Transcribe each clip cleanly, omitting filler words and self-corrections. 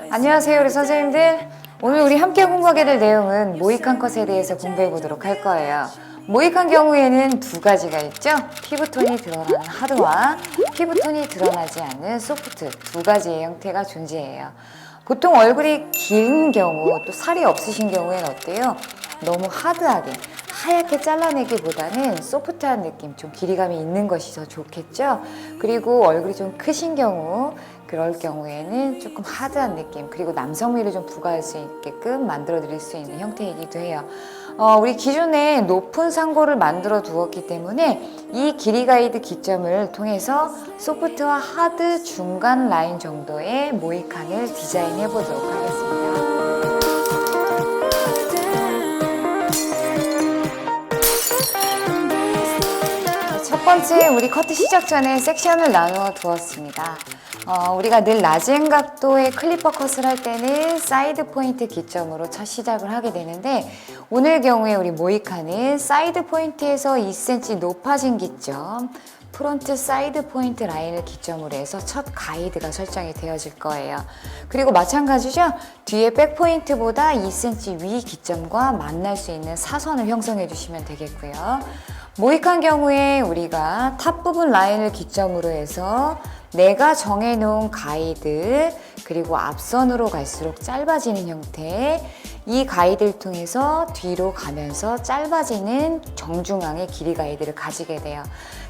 안녕하세요, 우리 선생님들. 오늘 우리 함께 공부하게 될 내용은 모이칸 컷에 대해서 공부해 보도록 할 거예요. 모이칸 경우에는 두 가지가 있죠. 피부톤이 드러나는 하드와 피부톤이 드러나지 않는 소프트, 두 가지의 형태가 존재해요. 보통 얼굴이 긴 경우, 또 살이 없으신 경우에는 어때요? 너무 하드하게 하얗게 잘라내기보다는 소프트한 느낌, 좀 길이감이 있는 것이 더 좋겠죠. 그리고 얼굴이 좀 크신 경우, 그럴 경우에는 조금 하드한 느낌, 그리고 남성미를 좀 부과할 수 있게끔 만들어 드릴 수 있는 형태이기도 해요. 우리 기존에 높은 상고를 만들어 두었기 때문에 이 길이 가이드 기점을 통해서 소프트와 하드 중간 라인 정도의 모이칸을 디자인해 보도록 하겠습니다. 첫 번째, 우리 커트 시작 전에 섹션을 나누어 두었습니다. 우리가 늘 낮은 각도의 클리퍼 컷을 할 때는 사이드 포인트 기점으로 첫 시작을 하게 되는데, 오늘 경우에 우리 모이칸은 사이드 포인트에서 2cm 높아진 기점, 프론트 사이드 포인트 라인을 기점으로 해서 첫 가이드가 설정이 되어질 거예요. 그리고 마찬가지죠. 뒤에 백 포인트보다 2cm 위 기점과 만날 수 있는 사선을 형성해 주시면 되겠고요. 모이칸 경우에 우리가 탑 부분 라인을 기점으로 해서 내가 정해놓은 가이드, 그리고 앞선으로 갈수록 짧아지는 형태, 이 가이드를 통해서 뒤로 가면서 짧아지는 정중앙의 길이 가이드를 가지게 돼요.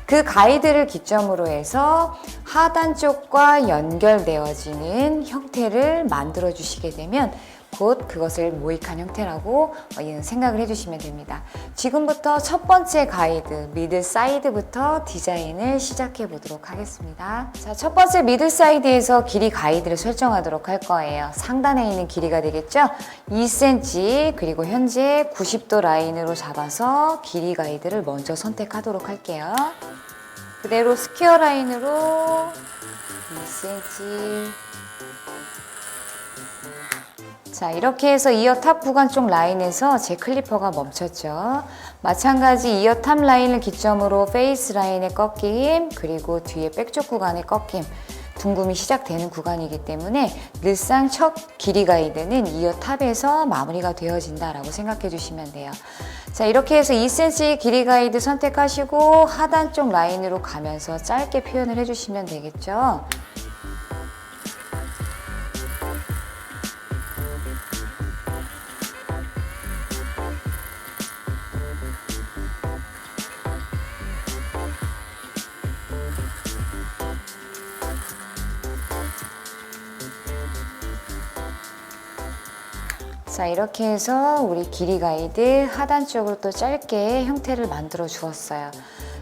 그 가이드를 기점으로 해서 하단 쪽과 연결되어지는 형태를 만들어 주시게 되면 곧 그것을 모이칸 형태라고 생각을 해주시면 됩니다. 지금부터 첫 번째 가이드, 미들 사이드부터 디자인을 시작해 보도록 하겠습니다. 자, 첫 번째 미들 사이드에서 길이 가이드를 설정하도록 할 거예요. 상단에 있는 길이가 되겠죠? 2cm, 그리고 현재 90도 라인으로 잡아서 길이 가이드를 먼저 선택하도록 할게요. 그대로 스퀘어 라인으로 2cm. 자, 이렇게 해서 이어 탑 구간 쪽 라인에서 제 클리퍼가 멈췄죠. 마찬가지 이어 탑 라인을 기점으로 페이스 라인의 꺾임, 그리고 뒤에 백쪽 구간의 꺾임, 둥금이 시작되는 구간이기 때문에 늘상 첫 길이 가이드는 이어 탑에서 마무리가 되어진다라고 생각해 주시면 돼요. 자, 이렇게 해서 2cm 길이 가이드 선택하시고 하단 쪽 라인으로 가면서 짧게 표현을 해주시면 되겠죠. 자, 이렇게 해서 우리 길이 가이드 하단 쪽으로 또 짧게 형태를 만들어 주었어요.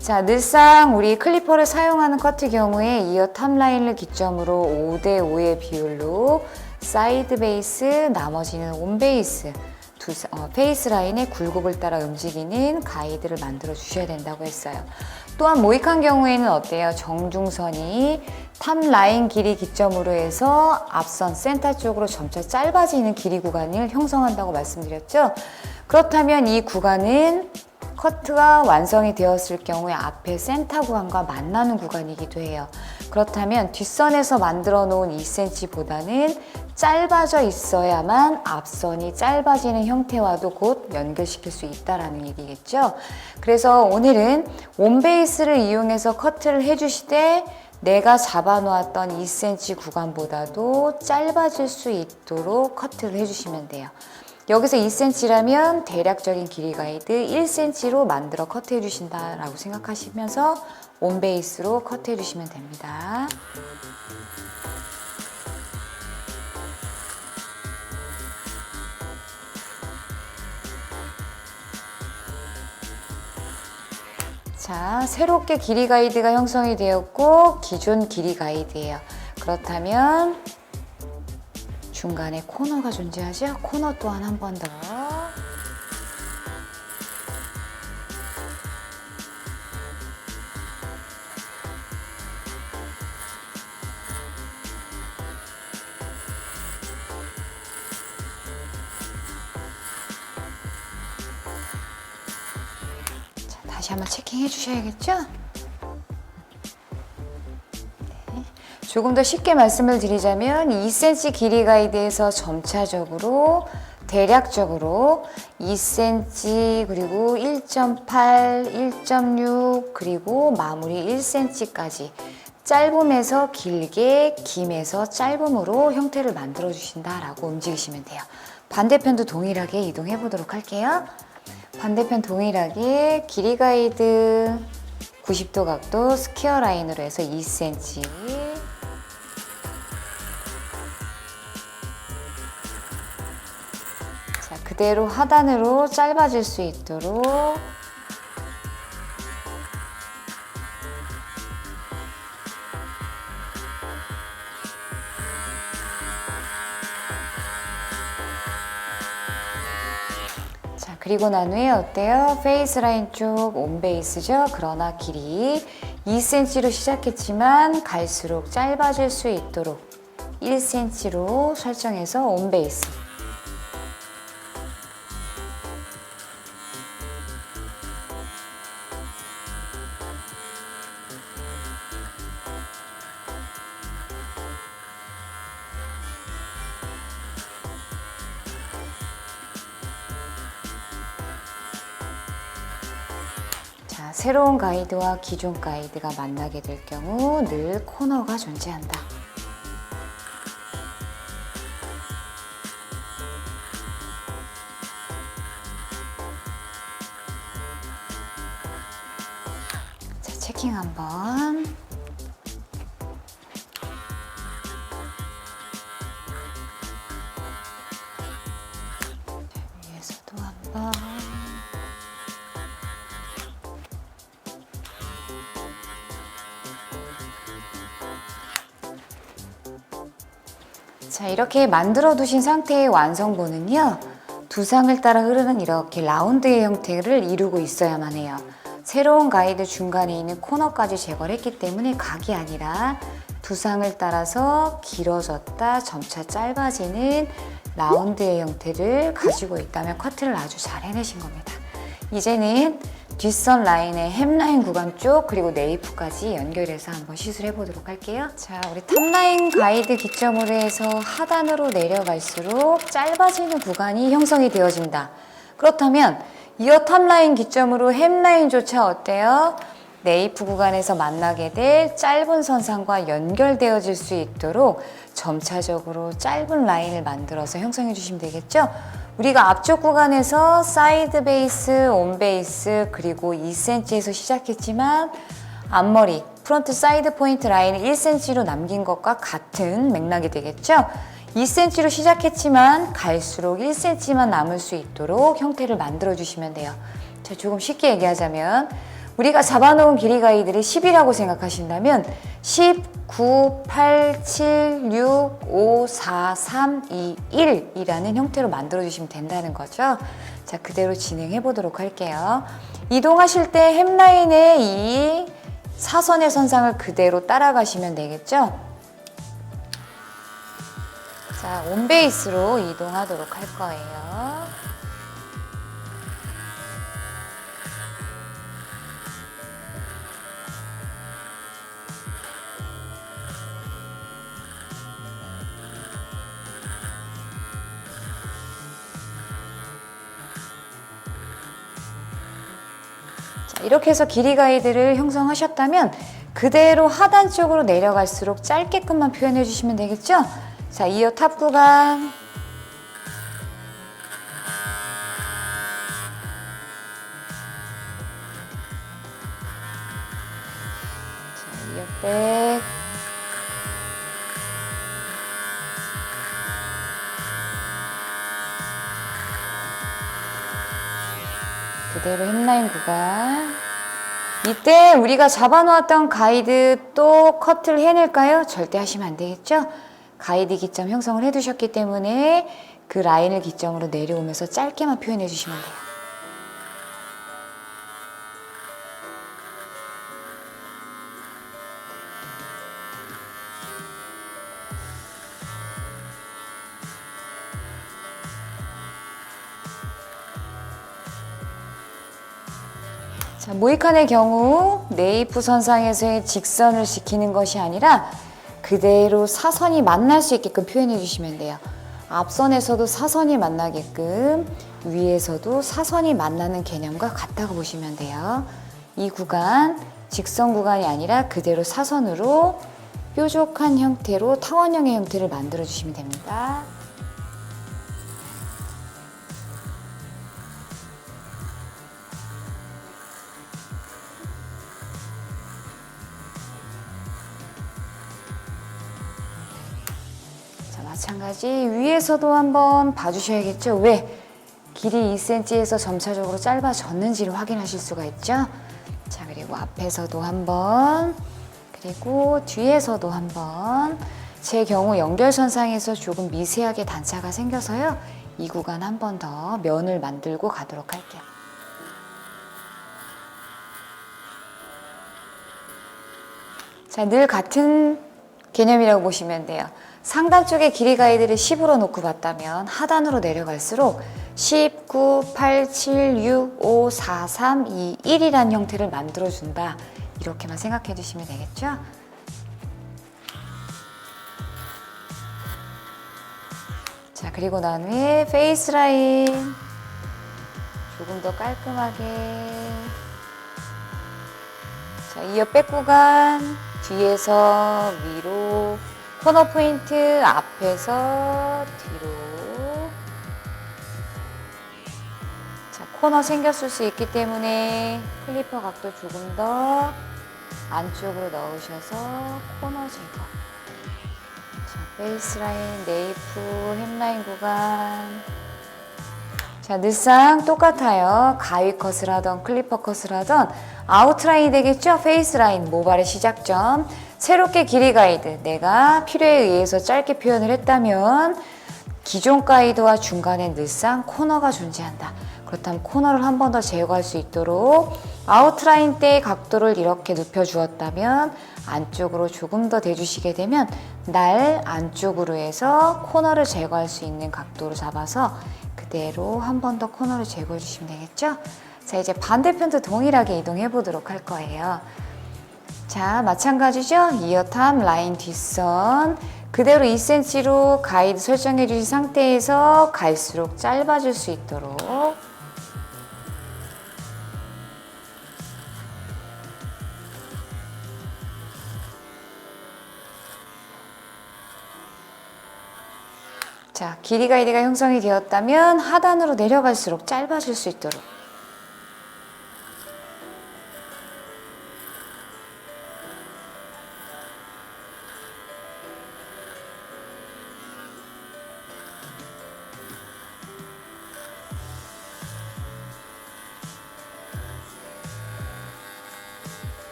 자, 늘상 우리 클리퍼를 사용하는 커트 경우에 이어 탑 라인을 기점으로 5대5의 비율로 사이드 베이스, 나머지는 온 베이스, 페이스 라인의 굴곡을 따라 움직이는 가이드를 만들어 주셔야 된다고 했어요. 또한 모이칸 경우에는 어때요? 정중선이 탑 라인 길이 기점으로 해서 앞선 센터 쪽으로 점차 짧아지는 길이 구간을 형성한다고 말씀드렸죠? 그렇다면 이 구간은 커트가 완성이 되었을 경우에 앞에 센터 구간과 만나는 구간이기도 해요. 그렇다면 뒷선에서 만들어 놓은 2cm보다는 짧아져 있어야만 앞선이 짧아지는 형태와도 곧 연결시킬 수 있다는 얘기겠죠. 그래서 오늘은 온베이스를 이용해서 커트를 해주시되 내가 잡아놓았던 2cm 구간보다도 짧아질 수 있도록 커트를 해주시면 돼요. 여기서 2cm라면 대략적인 길이 가이드 1cm로 만들어 커트해 주신다라고 생각하시면서 온베이스로 커트해 주시면 됩니다. 자, 새롭게 길이 가이드가 형성이 되었고 기존 길이 가이드예요. 그렇다면 중간에 코너가 존재하죠? 코너 또한 한 번 더. 자, 다시 한번 체킹해 주셔야겠죠? 조금 더 쉽게 말씀을 드리자면 2cm 길이 가이드에서 점차적으로 대략적으로 2cm 그리고 1.8, 1.6 그리고 마무리 1cm까지 짧음에서 길게, 김에서 짧음으로 형태를 만들어 주신다라고 움직이시면 돼요. 반대편도 동일하게 이동해 보도록 할게요. 반대편 동일하게 길이 가이드 90도 각도 스퀘어 라인으로 해서 2cm 자, 그대로 하단으로 짧아질 수 있도록 자, 그리고 난 후에 어때요? 페이스 라인 쪽 온베이스죠? 그러나 길이 2cm로 시작했지만 갈수록 짧아질 수 있도록 1cm로 설정해서 온베이스 자, 새로운 가이드와 기존 가이드가 만나게 될 경우 늘 코너가 존재한다. 자, 체킹 한번. 자, 위에서도 한번. 자, 이렇게 만들어 두신 상태의 완성본은요, 두상을 따라 흐르는 이렇게 라운드의 형태를 이루고 있어야만 해요. 새로운 가이드 중간에 있는 코너까지 제거를 했기 때문에 각이 아니라 두상을 따라서 길어졌다 점차 짧아지는 라운드의 형태를 가지고 있다면 커트를 아주 잘 해내신 겁니다. 이제는 뒷선 라인의 햄라인 구간 쪽 그리고 네이프까지 연결해서 한번 시술해 보도록 할게요. 자, 우리 탑라인 가이드 기점으로 해서 하단으로 내려갈수록 짧아지는 구간이 형성이 되어진다. 그렇다면 이 탑라인 기점으로 햄라인조차 어때요? 네이프 구간에서 만나게 될 짧은 선상과 연결되어질 수 있도록 점차적으로 짧은 라인을 만들어서 형성해 주시면 되겠죠? 우리가 앞쪽 구간에서 사이드 베이스, 온 베이스 그리고 2cm에서 시작했지만 앞머리, 프론트 사이드 포인트 라인을 1cm로 남긴 것과 같은 맥락이 되겠죠? 2cm로 시작했지만 갈수록 1cm만 남을 수 있도록 형태를 만들어 주시면 돼요. 자, 조금 쉽게 얘기하자면 우리가 잡아놓은 길이 가이드를 10이라고 생각하신다면 10, 9, 8, 7, 6, 5, 4, 3, 2, 1이라는 형태로 만들어주시면 된다는 거죠. 자, 그대로 진행해 보도록 할게요. 이동하실 때 햄라인의 이 사선의 선상을 그대로 따라가시면 되겠죠. 자, 온베이스로 이동하도록 할 거예요. 이렇게 해서 길이 가이드를 형성하셨다면 그대로 하단 쪽으로 내려갈수록 짧게끔만 표현해 주시면 되겠죠? 자, 이어 탑 구간 자, 이어 백 그대로 햄라인 구간 이때 우리가 잡아놓았던 가이드 또 커트를 해낼까요? 절대 하시면 안 되겠죠? 가이드 기점 형성을 해두셨기 때문에 그 라인을 기점으로 내려오면서 짧게만 표현해 주시면 돼요. 모이칸의 경우 네이프 선상에서의 직선을 지키는 것이 아니라 그대로 사선이 만날 수 있게끔 표현해 주시면 돼요. 앞선에서도 사선이 만나게끔 위에서도 사선이 만나는 개념과 같다고 보시면 돼요. 이 구간 직선 구간이 아니라 그대로 사선으로 뾰족한 형태로 타원형의 형태를 만들어 주시면 됩니다. 자, 마찬가지 위에서도 한번 봐주셔야겠죠. 왜? 길이 2cm에서 점차적으로 짧아졌는지를 확인하실 수가 있죠. 자, 그리고 앞에서도 한번, 그리고 뒤에서도 한번. 제 경우 연결선상에서 조금 미세하게 단차가 생겨서요. 이 구간 한 번 더 면을 만들고 가도록 할게요. 자, 늘 같은 개념이라고 보시면 돼요. 상단 쪽에 길이 가이드를 10으로 놓고 봤다면 하단으로 내려갈수록 10, 9, 8, 7, 6, 5, 4, 3, 2, 1이라는 형태를 만들어준다. 이렇게만 생각해 주시면 되겠죠? 자, 그리고 난 후에 페이스 라인 조금 더 깔끔하게. 자, 이어 백 구간 뒤에서 위로, 코너 포인트 앞에서 뒤로. 자, 코너 생겼을 수 있기 때문에 클리퍼 각도 조금 더 안쪽으로 넣으셔서 코너 제거. 자, 베이스라인, 네이프, 햄라인 구간. 자, 늘상 똑같아요. 가위 컷을 하던 클리퍼 컷을 하던 아웃라인이 되겠죠? 페이스라인, 모발의 시작점. 새롭게 길이 가이드, 내가 필요에 의해서 짧게 표현을 했다면 기존 가이드와 중간에 늘상 코너가 존재한다. 그렇다면 코너를 한 번 더 제거할 수 있도록 아웃라인 때의 각도를 이렇게 눕혀주었다면 안쪽으로 조금 더 대주시게 되면 날 안쪽으로 해서 코너를 제거할 수 있는 각도로 잡아서 그대로 한 번 더 코너를 제거해 주시면 되겠죠? 자, 이제 반대편도 동일하게 이동해 보도록 할 거예요. 자, 마찬가지죠? 이어탑 라인 뒷선 그대로 2cm로 가이드 설정해 주신 상태에서 갈수록 짧아질 수 있도록 자, 길이 가이드가 형성이 되었다면 하단으로 내려갈수록 짧아질 수 있도록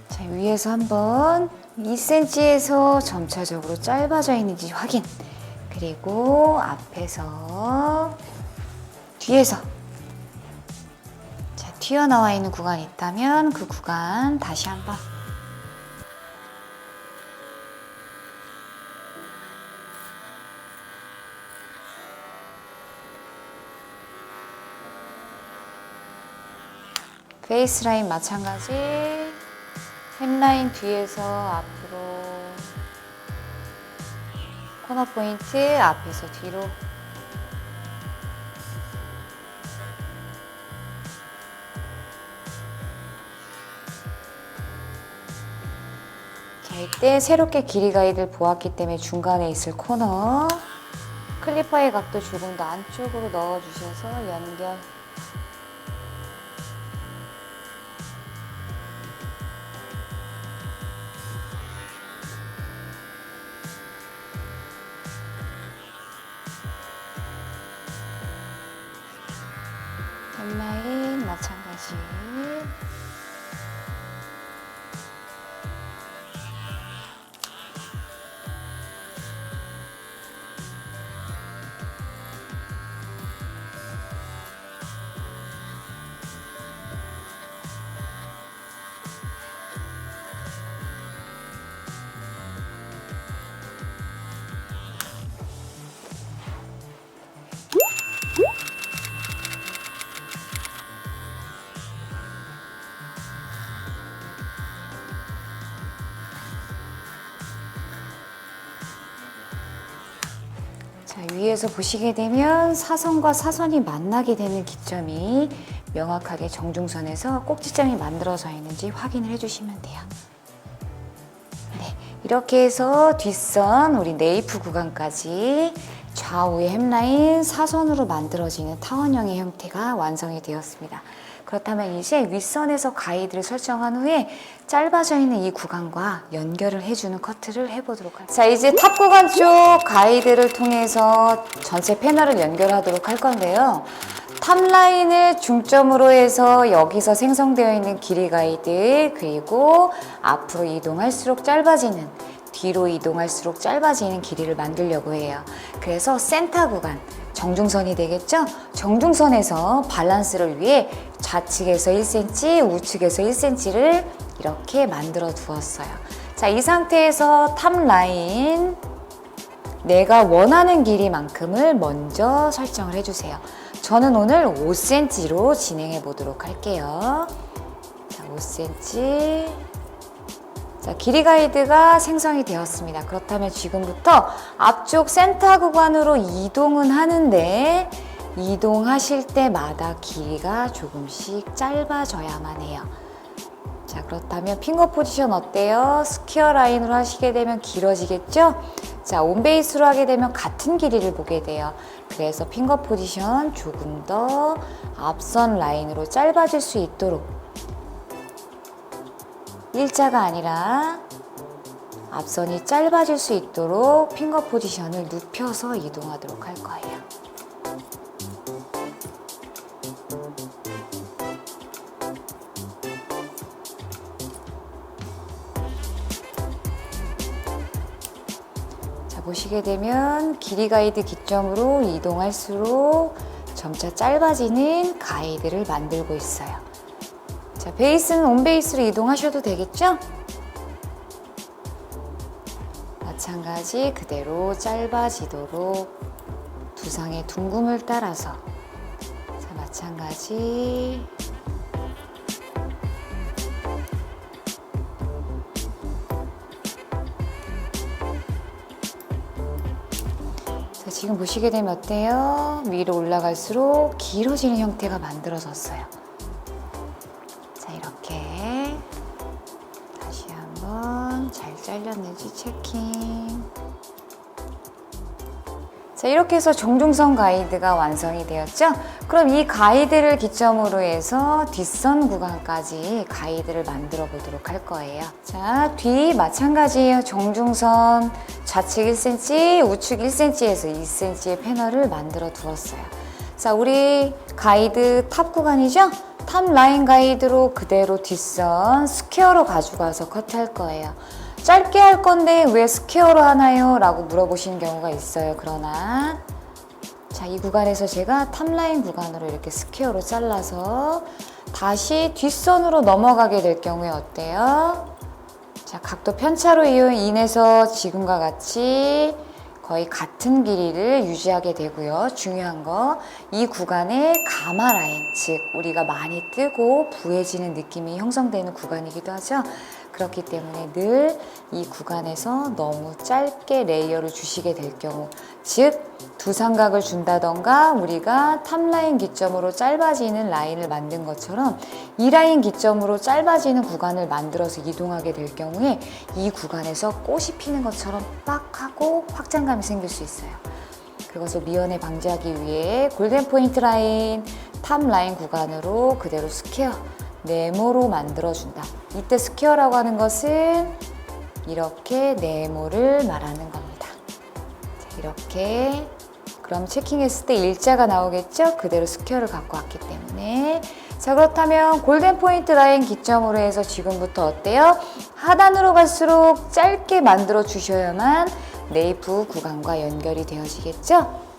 자, 위에서 한번 2cm에서 점차적으로 짧아져 있는지 확인. 그리고 앞에서 뒤에서 자, 튀어나와 있는 구간이 있다면 그 구간 다시 한번 페이스 라인 마찬가지 햄라인 뒤에서 앞으로 코너 포인트 앞에서 뒤로 자, 이때 새롭게 길이 가이드를 보았기 때문에 중간에 있을 코너 클리퍼의 각도 조금 더 안쪽으로 넣어주셔서 연결 탑라인 마찬가지. 자, 위에서 보시게 되면 사선과 사선이 만나게 되는 기점이 명확하게 정중선에서 꼭지점이 만들어져 있는지 확인을 해주시면 돼요. 네, 이렇게 해서 뒷선 우리 네이프 구간까지 좌우의 햄라인 사선으로 만들어지는 타원형의 형태가 완성이 되었습니다. 그렇다면 이제 윗선에서 가이드를 설정한 후에 짧아져 있는 이 구간과 연결을 해주는 커트를 해보도록 할게요. 자, 이제 탑 구간 쪽 가이드를 통해서 전체 패널을 연결하도록 할 건데요. 탑 라인을 중점으로 해서 여기서 생성되어 있는 길이 가이드, 그리고 앞으로 이동할수록 짧아지는, 뒤로 이동할수록 짧아지는 길이를 만들려고 해요. 그래서 센터 구간, 정중선이 되겠죠? 정중선에서 밸런스를 위해 좌측에서 1cm, 우측에서 1cm를 이렇게 만들어 두었어요. 자, 이 상태에서 탑 라인 내가 원하는 길이만큼을 먼저 설정을 해주세요. 저는 오늘 5cm로 진행해 보도록 할게요. 자, 5cm. 자, 길이 가이드가 생성이 되었습니다. 그렇다면 지금부터 앞쪽 센터 구간으로 이동은 하는데 이동하실 때마다 길이가 조금씩 짧아져야만 해요. 자, 그렇다면 핑거 포지션 어때요? 스퀘어 라인으로 하시게 되면 길어지겠죠? 자, 온베이스로 하게 되면 같은 길이를 보게 돼요. 그래서 핑거 포지션 조금 더 앞선 라인으로 짧아질 수 있도록 일자가 아니라 앞선이 짧아질 수 있도록 핑거 포지션을 눕혀서 이동하도록 할 거예요. 자, 보시게 되면 길이 가이드 기점으로 이동할수록 점차 짧아지는 가이드를 만들고 있어요. 자, 베이스는 온베이스로 이동하셔도 되겠죠? 마찬가지 그대로 짧아지도록 두상의 둥금을 따라서, 자, 마찬가지 자, 지금 보시게 되면 어때요? 위로 올라갈수록 길어지는 형태가 만들어졌어요. 자, 이렇게 다시 한번 잘 잘렸는지 체킹. 자, 이렇게 해서 정중선 가이드가 완성이 되었죠? 그럼 이 가이드를 기점으로 해서 뒷선 구간까지 가이드를 만들어 보도록 할 거예요. 자, 뒤 마찬가지예요. 정중선 좌측 1cm, 우측 1cm에서 2cm의 패널을 만들어 두었어요. 자, 우리 가이드 탑 구간이죠? 탑 라인 가이드로 그대로 뒷선 스퀘어로 가져가서 커트할 거예요. 짧게 할 건데 왜 스퀘어로 하나요? 라고 물어보시는 경우가 있어요. 그러나 자, 이 구간에서 제가 탑라인 구간으로 이렇게 스퀘어로 잘라서 다시 뒷선으로 넘어가게 될 경우에 어때요? 자, 각도 편차로 인해서 지금과 같이 거의 같은 길이를 유지하게 되고요. 중요한 거, 이 구간의 가마 라인, 즉 우리가 많이 뜨고 부해지는 느낌이 형성되는 구간이기도 하죠. 그렇기 때문에 늘 이 구간에서 너무 짧게 레이어를 주시게 될 경우, 즉 두삼각을 준다던가 우리가 탑라인 기점으로 짧아지는 라인을 만든 것처럼 이 라인 기점으로 짧아지는 구간을 만들어서 이동하게 될 경우에 이 구간에서 꽃이 피는 것처럼 빡 하고 확장감이 생길 수 있어요. 그것을 미연에 방지하기 위해 골든 포인트 라인, 탑 라인 구간으로 그대로 스퀘어, 네모로 만들어준다. 이때 스퀘어라고 하는 것은 이렇게 네모를 말하는 겁니다. 자, 이렇게 그럼 체킹했을 때 일자가 나오겠죠? 그대로 스퀘어를 갖고 왔기 때문에. 자, 그렇다면 골든 포인트 라인 기점으로 해서 지금부터 어때요? 하단으로 갈수록 짧게 만들어 주셔야만 네이프 구간과 연결이 되어지겠죠?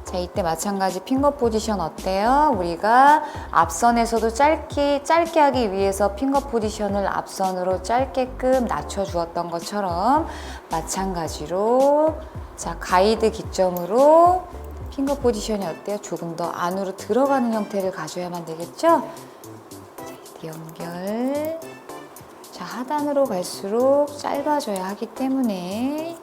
자, 이때 마찬가지 핑거 포지션 어때요? 우리가 앞선에서도 짧게 하기 위해서 핑거 포지션을 앞선으로 짧게끔 낮춰 주었던 것처럼 마찬가지로 자, 가이드 기점으로 핑거 포지션이 어때요? 조금 더 안으로 들어가는 형태를 가져야만 되겠죠? 자, 이때 연결. 자, 하단으로 갈수록 짧아져야 하기 때문에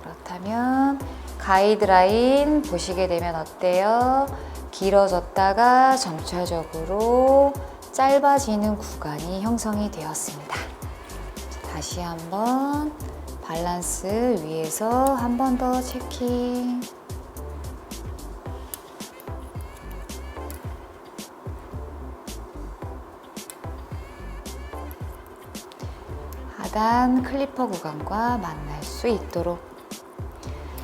그렇다면 가이드라인 보시게 되면 어때요? 길어졌다가 점차적으로 짧아지는 구간이 형성이 되었습니다. 다시 한번 밸런스 위에서 한 번 더 체킹. 하단 클리퍼 구간과 만날 수 있도록.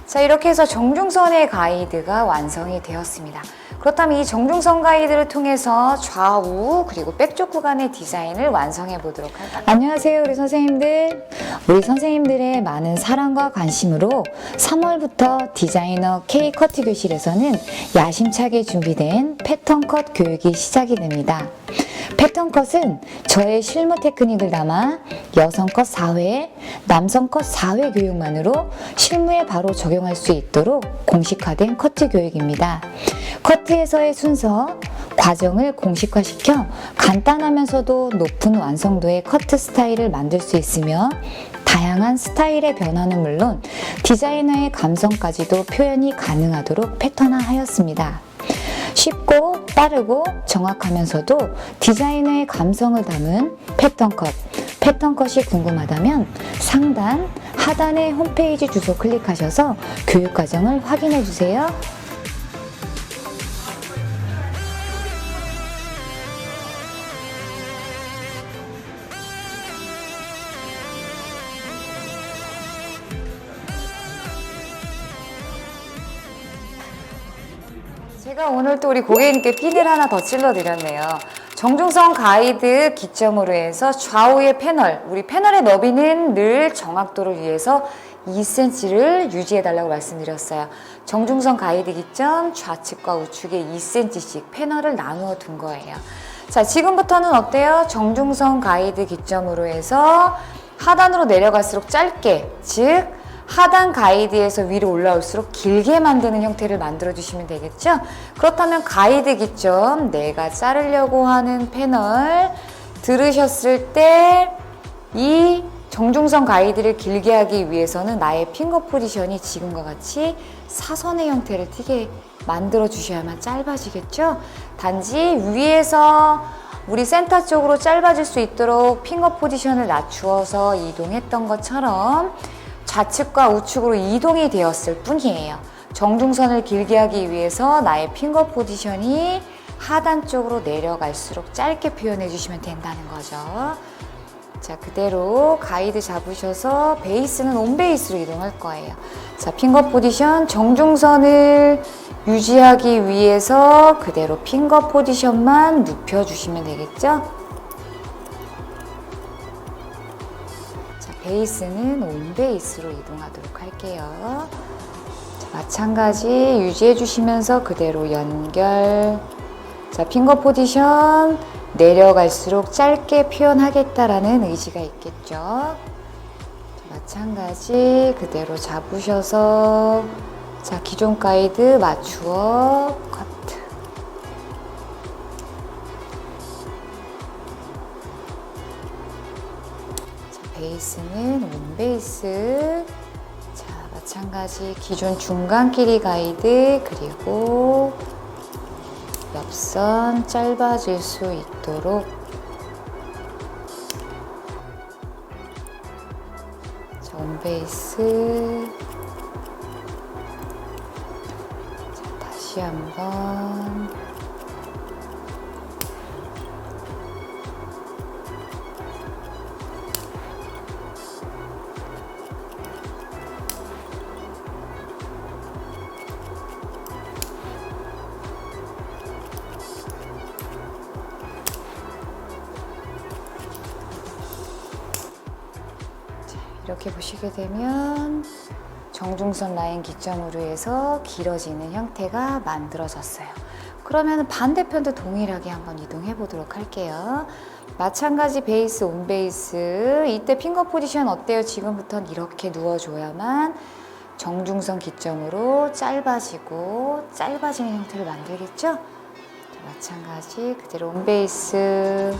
자, 이렇게 해서 정중선의 가이드가 완성이 되었습니다. 그렇다면 이 정중선 가이드를 통해서 좌우 그리고 백쪽 구간의 디자인을 완성해 보도록 할까요? 안녕하세요, 우리 선생님들. 우리 선생님들의 많은 사랑과 관심으로 3월부터 디자이너 K커트 교실에서는 야심차게 준비된 패턴 컷 교육이 시작이 됩니다. 패턴 컷은 저의 실무 테크닉을 담아 여성 컷 4회, 남성 컷 4회 교육만으로 실무에 바로 적용할 수 있도록 공식화된 커트 교육입니다. 커트에서의 순서, 과정을 공식화시켜 간단하면서도 높은 완성도의 커트 스타일을 만들 수 있으며 다양한 스타일의 변화는 물론 디자이너의 감성까지도 표현이 가능하도록 패턴화하였습니다. 쉽고 빠르고 정확하면서도 디자이너의 감성을 담은 패턴컷, 패턴컷이 궁금하다면 상단, 하단의 홈페이지 주소 클릭하셔서 교육과정을 확인해주세요. 제가 오늘 또 우리 고객님께 핀을 하나 더 찔러드렸네요. 정중선 가이드 기점으로 해서 좌우의 패널, 우리 패널의 너비는 늘 정확도를 위해서 2cm를 유지해달라고 말씀드렸어요. 정중선 가이드 기점 좌측과 우측에 2cm씩 패널을 나누어 둔 거예요. 자, 지금부터는 어때요? 정중선 가이드 기점으로 해서 하단으로 내려갈수록 짧게, 즉 하단 가이드에서 위로 올라올수록 길게 만드는 형태를 만들어 주시면 되겠죠? 그렇다면 가이드 기점, 내가 자르려고 하는 패널 들으셨을 때 이 정중선 가이드를 길게 하기 위해서는 나의 핑거 포지션이 지금과 같이 사선의 형태를 띠게 만들어 주셔야만 짧아지겠죠? 단지 위에서 우리 센터 쪽으로 짧아질 수 있도록 핑거 포지션을 낮추어서 이동했던 것처럼 좌측과 우측으로 이동이 되었을 뿐이에요. 정중선을 길게 하기 위해서 나의 핑거 포지션이 하단 쪽으로 내려갈수록 짧게 표현해 주시면 된다는 거죠. 자, 그대로 가이드 잡으셔서 베이스는 온 베이스로 이동할 거예요. 자, 핑거 포지션 정중선을 유지하기 위해서 그대로 핑거 포지션만 눕혀주시면 되겠죠? 자, 베이스는 온 베이스로 이동하도록 할게요. 자, 마찬가지 유지해 주시면서 그대로 연결. 자, 핑거 포지션 내려갈수록 짧게 표현하겠다라는 의지가 있겠죠. 자, 마찬가지 그대로 잡으셔서 자, 기존 가이드 맞추어 커트. 자, 베이스는 온 베이스. 자, 마찬가지 기존 중간 길이 가이드 그리고 옆선 짧아질 수 있도록 자, 온 베이스. 자, 다시 한번 이렇게 보시게 되면 정중선 라인 기점으로 해서 길어지는 형태가 만들어졌어요. 그러면 반대편도 동일하게 한번 이동해 보도록 할게요. 마찬가지 베이스, 온 베이스. 이때 핑거 포지션 어때요? 지금부터는 이렇게 누워줘야만 정중선 기점으로 짧아지고 짧아지는 형태를 만들겠죠? 마찬가지 그대로 온 베이스.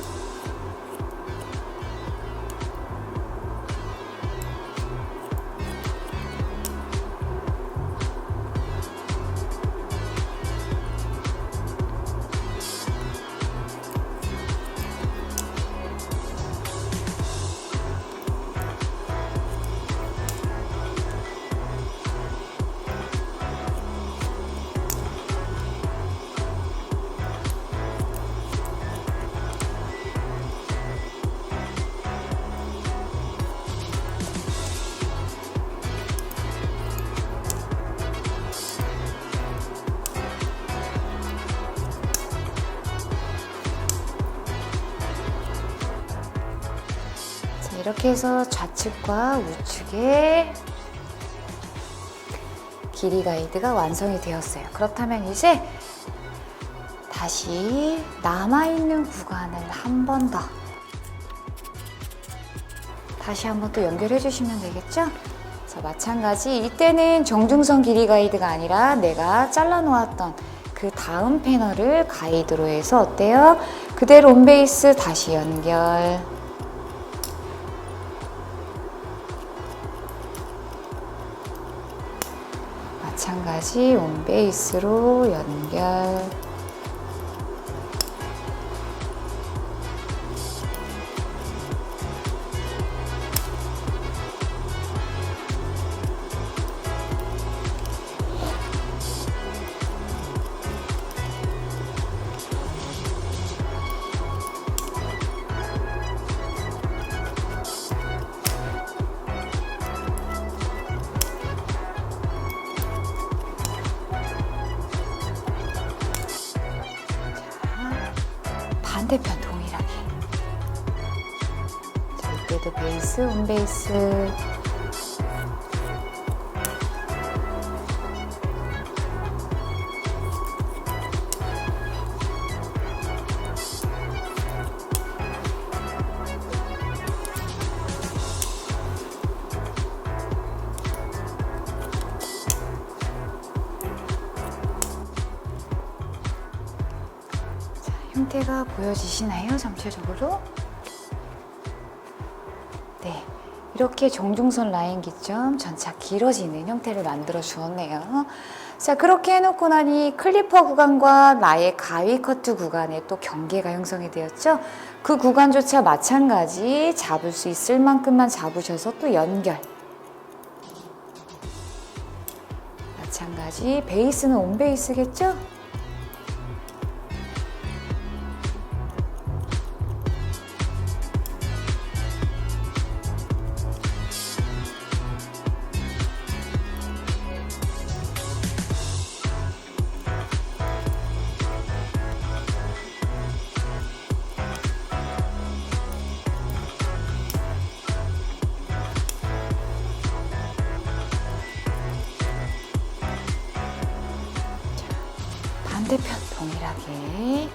이렇게 해서 좌측과 우측의 길이 가이드가 완성이 되었어요. 그렇다면 이제 다시 남아있는 구간을 한 번 더 다시 한 번 또 연결해 주시면 되겠죠? 자, 마찬가지 이때는 정중선 길이 가이드가 아니라 내가 잘라 놓았던 그 다음 패널을 가이드로 해서 어때요? 그대로 온 베이스 다시 연결. 마찬가지 온 베이스로 연결. 반대편 동일하게. 자, 이때도 베이스, 온 베이스. 형태가 보여지시나요? 전체적으로? 네, 이렇게 정중선 라인 기점 전차 길어지는 형태를 만들어 주었네요. 자, 그렇게 해놓고 나니 클리퍼 구간과 나의 가위 커트 구간에 또 경계가 형성이 되었죠. 그 구간조차 마찬가지 잡을 수 있을 만큼만 잡으셔서 또 연결. 마찬가지 베이스는 온 베이스겠죠? 반대편 동일하게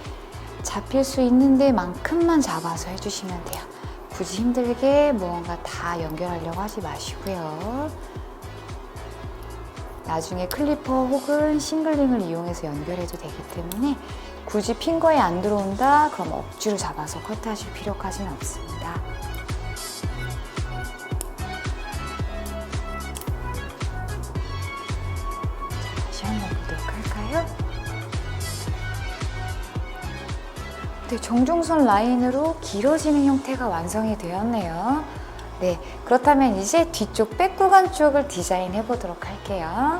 잡힐 수 있는 데만큼만 잡아서 해주시면 돼요. 굳이 힘들게 무언가 다 연결하려고 하지 마시고요. 나중에 클리퍼 혹은 싱글링을 이용해서 연결해도 되기 때문에 굳이 핑거에 안 들어온다? 그럼 억지로 잡아서 커트하실 필요까지는 없습니다. 다시 한번 보도록 할까요? 네, 정중선 라인으로 길어지는 형태가 완성이 되었네요. 네, 그렇다면 이제 뒤쪽 백 구간 쪽을 디자인해 보도록 할게요.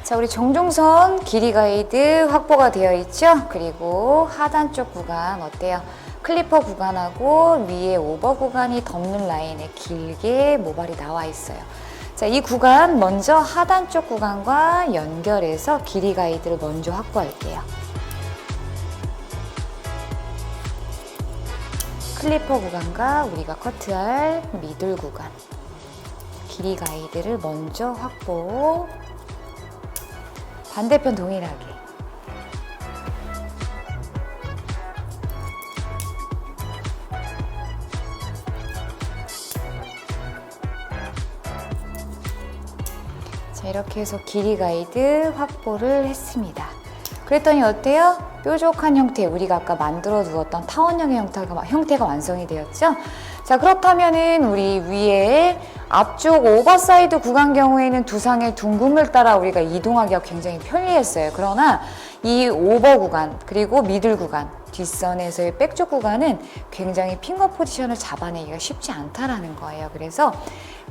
자, 우리 정중선 길이 가이드 확보가 되어 있죠? 그리고 하단 쪽 구간 어때요? 클리퍼 구간하고 위에 오버 구간이 덮는 라인에 길게 모발이 나와 있어요. 자, 이 구간 먼저 하단 쪽 구간과 연결해서 길이 가이드를 먼저 확보할게요. 클리퍼 구간과 우리가 커트할 미들 구간 길이 가이드를 먼저 확보. 반대편 동일하게. 자, 이렇게 해서 길이 가이드 확보를 했습니다. 그랬더니 어때요? 뾰족한 형태, 우리가 아까 만들어 두었던 타원형의 형태가 완성이 되었죠? 자, 그렇다면은 우리 위에 앞쪽 오버사이드 구간 경우에는 두상의 둥근을 따라 우리가 이동하기가 굉장히 편리했어요. 그러나 이 오버 구간, 그리고 미들 구간, 뒷선에서의 백쪽 구간은 굉장히 핑거 포지션을 잡아내기가 쉽지 않다라는 거예요. 그래서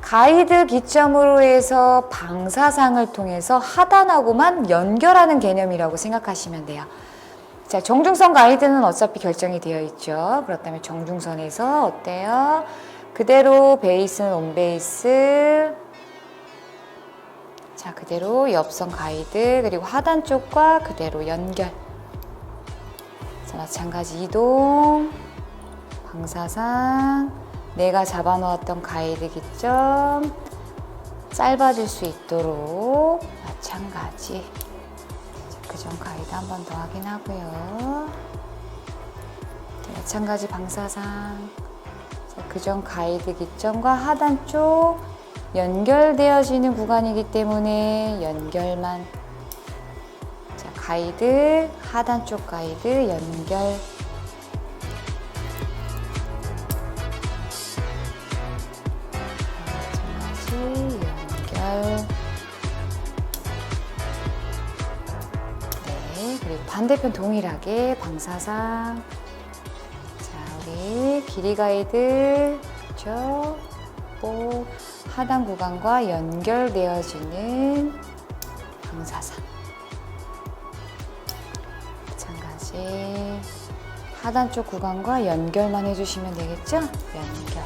가이드 기점으로 해서 방사상을 통해서 하단하고만 연결하는 개념이라고 생각하시면 돼요. 자, 정중선 가이드는 어차피 결정이 되어 있죠. 그렇다면 정중선에서 어때요? 그대로 베이스는 온베이스. 자, 그대로 옆선 가이드, 그리고 하단 쪽과 그대로 연결. 자, 마찬가지 이동, 방사상. 내가 잡아놓았던 가이드 기점 짧아질 수 있도록 마찬가지. 그전 가이드 한 번 더 확인하고요. 마찬가지 방사상. 그전 가이드 기점과 하단 쪽 연결되어지는 구간이기 때문에 연결만. 자, 가이드, 하단 쪽 가이드 연결. 네, 그리고 반대편 동일하게 방사상. 자, 우리 길이 가이드, 그렇죠? 또 하단 구간과 연결되어지는 방사상. 마찬가지 하단 쪽 구간과 연결만 해주시면 되겠죠? 연결.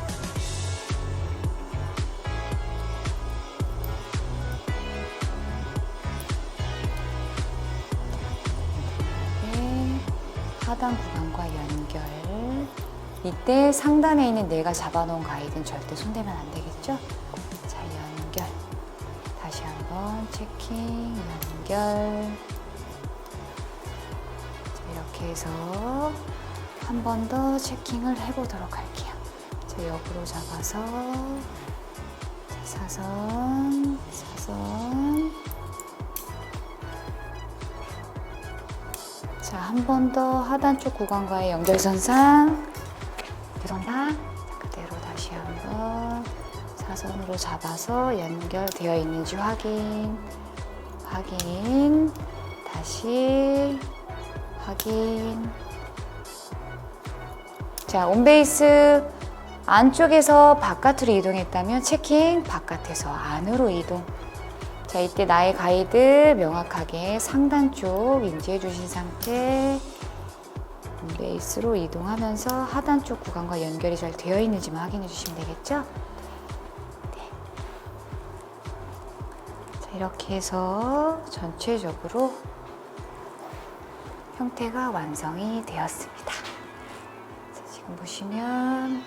하단 구간과 연결. 이때 상단에 있는 내가 잡아놓은 가이드는 절대 손대면 안 되겠죠? 자, 연결. 다시 한번 체킹, 연결. 자, 이렇게 해서 한 번 더 체킹을 해보도록 할게요. 자, 옆으로 잡아서 사선, 사선. 자, 한 번 더 하단 쪽 구간과의 연결선상, 그대로 다시 한번 사선으로 잡아서 연결되어 있는지 확인, 다시 확인. 자, 온베이스 안쪽에서 바깥으로 이동했다면 체킹, 바깥에서 안으로 이동. 자, 이때 나의 가이드 명확하게 상단 쪽 인지해 주신 상태. 베이스로 이동하면서 하단 쪽 구간과 연결이 잘 되어 있는지만 확인해 주시면 되겠죠? 네. 자, 이렇게 해서 전체적으로 형태가 완성이 되었습니다. 자, 지금 보시면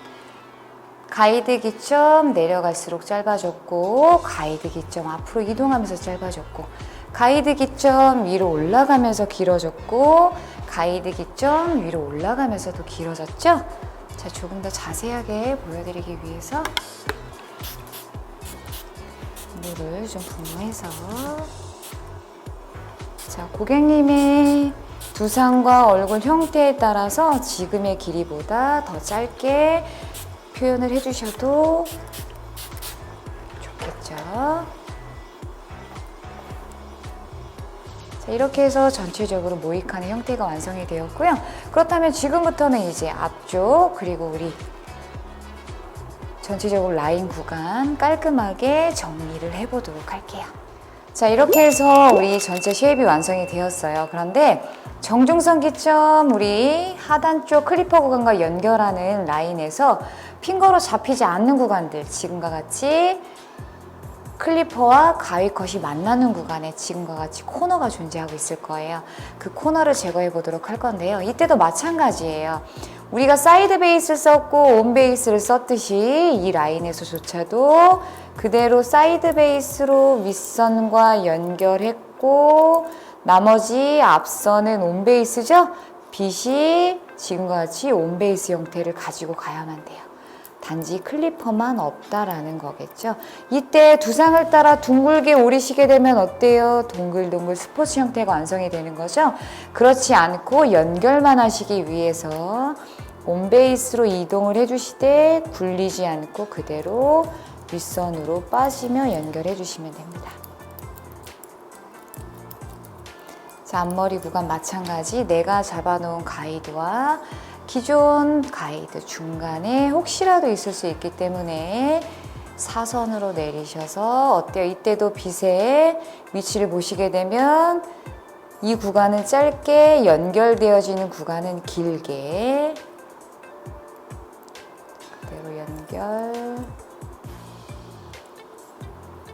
가이드 기점 내려갈수록 짧아졌고, 가이드 기점 앞으로 이동하면서 짧아졌고, 가이드 기점 위로 올라가면서 길어졌고, 가이드 기점 위로 올라가면서 도 길어졌죠? 자, 조금 더 자세하게 보여드리기 위해서 물을 좀 분무해서. 자, 고객님의 두상과 얼굴 형태에 따라서 지금의 길이보다 더 짧게 표현을 해주셔도 좋겠죠. 자, 이렇게 해서 전체적으로 모이칸의 형태가 완성이 되었고요. 그렇다면 지금부터는 이제 앞쪽, 그리고 우리 전체적으로 라인 구간 깔끔하게 정리를 해보도록 할게요. 자, 이렇게 해서 우리 전체 쉐입이 완성이 되었어요. 그런데 정중선 기점, 우리 하단 쪽 클리퍼 구간과 연결하는 라인에서 핑거로 잡히지 않는 구간들, 지금과 같이 클리퍼와 가위컷이 만나는 구간에 지금과 같이 코너가 존재하고 있을 거예요. 그 코너를 제거해 보도록 할 건데요. 이때도 마찬가지예요. 우리가 사이드 베이스를 썼고 온 베이스를 썼듯이 이 라인에서조차도 그대로 사이드 베이스로 윗선과 연결했고 나머지 앞선은 온베이스죠? 빗이 지금과 같이 온베이스 형태를 가지고 가야만 돼요. 단지 클리퍼만 없다라는 거겠죠. 이때 두상을 따라 둥글게 오리시게 되면 어때요? 동글동글 스포츠 형태가 완성이 되는 거죠. 그렇지 않고 연결만 하시기 위해서 온베이스로 이동을 해주시되 굴리지 않고 그대로 윗선으로 빠지며 연결해 주시면 됩니다. 자, 앞머리 구간 마찬가지 내가 잡아놓은 가이드와 기존 가이드 중간에 혹시라도 있을 수 있기 때문에 사선으로 내리셔서 어때요? 이때도 빗의 위치를 보시게 되면 이 구간은 짧게 연결되어지는 구간은 길게 그대로 연결.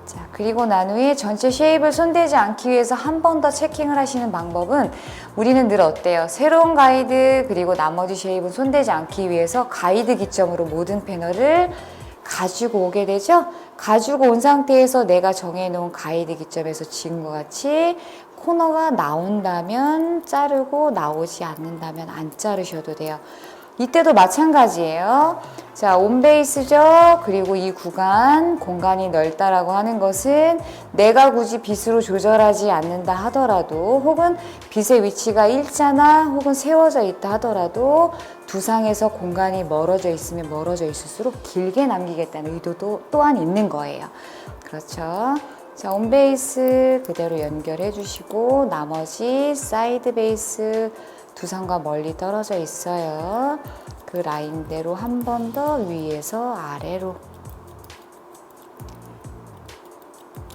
자, 그리고 난 후에 전체 쉐입을 손대지 않기 위해서 한 번 더 체킹을 하시는 방법은 우리는 늘 어때요? 새로운 가이드 그리고 나머지 쉐입은 손대지 않기 위해서 가이드 기점으로 모든 패널을 가지고 오게 되죠? 가지고 온 상태에서 내가 정해놓은 가이드 기점에서 지금과 같이 코너가 나온다면 자르고 나오지 않는다면 안 자르셔도 돼요. 이때도 마찬가지예요. 자, 온베이스죠. 그리고 이 구간, 공간이 넓다라고 하는 것은 내가 굳이 빗으로 조절하지 않는다 하더라도 혹은 빗의 위치가 일자나 혹은 세워져 있다 하더라도 두상에서 공간이 멀어져 있으면 멀어져 있을수록 길게 남기겠다는 의도도 또한 있는 거예요. 그렇죠. 자, 온베이스 그대로 연결해 주시고 나머지 사이드 베이스 두상과 멀리 떨어져 있어요. 그 라인대로 한 번 더 위에서 아래로.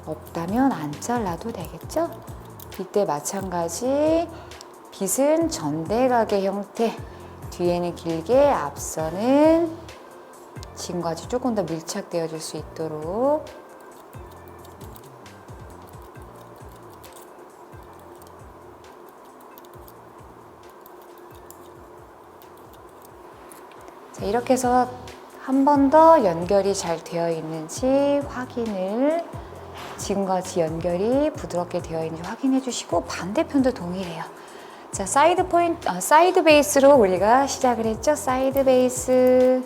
없다면 안 잘라도 되겠죠? 이때 마찬가지 빗은 전대각의 형태, 뒤에는 길게, 앞선은 지금과 같이 조금 더 밀착되어 줄 수 있도록 자, 이렇게 해서 한 번 더 연결이 잘 되어 있는지 확인을 지금과 같이 연결이 부드럽게 되어 있는지 확인해 주시고 반대편도 동일해요. 자, 사이드 베이스로 우리가 시작을 했죠. 사이드 베이스.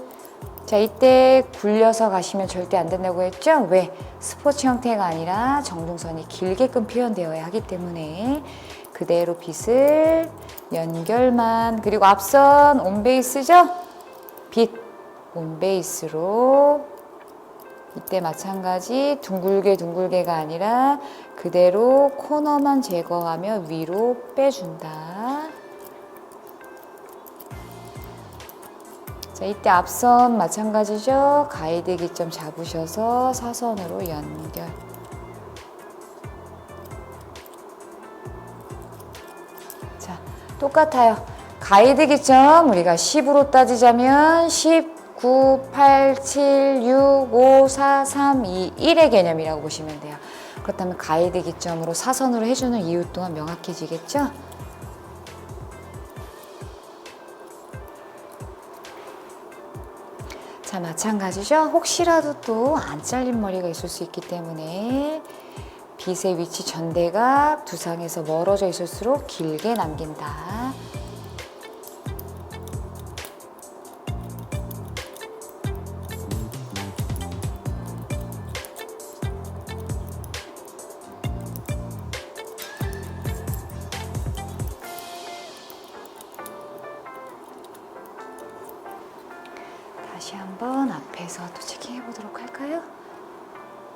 자, 이때 굴려서 가시면 절대 안 된다고 했죠. 왜? 스포츠 형태가 아니라 정중선이 길게끔 표현되어야 하기 때문에 그대로 빗을 연결만. 그리고 앞선 온베이스죠. 빗 온베이스로 이때 마찬가지 둥글게가 아니라 그대로 코너만 제거하며 위로 빼준다. 자, 이때 앞선 마찬가지죠. 가이드 기점 잡으셔서 사선으로 연결. 자, 똑같아요. 가이드 기점 우리가 10으로 따지자면 10, 9, 8, 7, 6, 5, 4, 3, 2, 1의 개념이라고 보시면 돼요. 그렇다면 가이드 기점으로 사선으로 해주는 이유 또한 명확해지겠죠? 자, 마찬가지죠. 혹시라도 또 안 잘린 머리가 있을 수 있기 때문에 빗의 위치 전대가 두상에서 멀어져 있을수록 길게 남긴다. 다시 한번 앞에서 또 체킹해 보도록 할까요?